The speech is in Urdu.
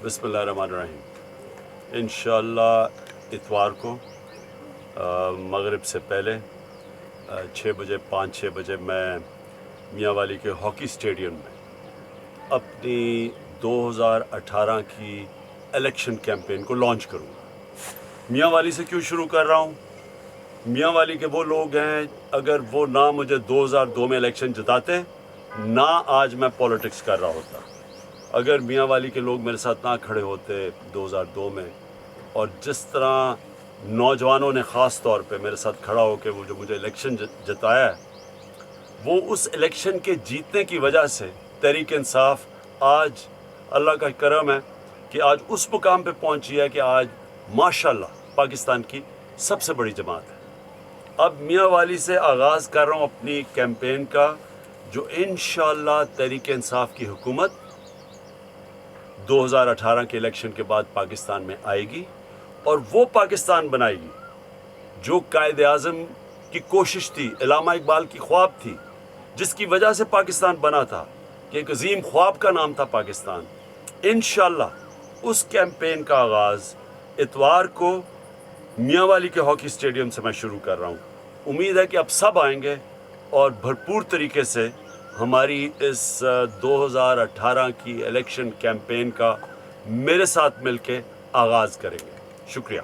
بسم اللہ الرحمن الرحیم۔ انشاءاللہ اتوار کو مغرب سے پہلے 6 بجے 5-6 بجے میں میاں والی کے ہاکی اسٹیڈیم میں اپنی 2018 کی الیکشن کیمپین کو لانچ کروں گا۔ میاں والی سے کیوں شروع کر رہا ہوں؟ میاں والی کے وہ لوگ ہیں، اگر وہ نہ مجھے 2002 میں الیکشن جتاتے نہ آج میں پولیٹکس کر رہا ہوتا۔ اگر میاں والی کے لوگ میرے ساتھ نہ کھڑے ہوتے 2002 میں، اور جس طرح نوجوانوں نے خاص طور پہ میرے ساتھ کھڑا ہو کے وہ جو مجھے الیکشن جتایا ہے، وہ اس الیکشن کے جیتنے کی وجہ سے تحریک انصاف آج اللہ کا کرم ہے کہ آج اس مقام پہ پہنچی ہے کہ آج ماشاءاللہ پاکستان کی سب سے بڑی جماعت ہے۔ اب میاں والی سے آغاز کر رہا ہوں اپنی کیمپین کا، جو انشاءاللہ تحریک انصاف کی حکومت 2018 کے الیکشن کے بعد پاکستان میں آئے گی، اور وہ پاکستان بنائے گی جو قائد اعظم کی کوشش تھی، علامہ اقبال کی خواب تھی، جس کی وجہ سے پاکستان بنا تھا، کہ ایک عظیم خواب کا نام تھا پاکستان۔ انشاءاللہ اس کیمپین کا آغاز اتوار کو میاں والی کے ہاکی اسٹیڈیم سے میں شروع کر رہا ہوں۔ امید ہے کہ اب سب آئیں گے اور بھرپور طریقے سے ہماری اس 2018 کی الیکشن کیمپین کا میرے ساتھ مل کے آغاز کریں گے۔ شکریہ۔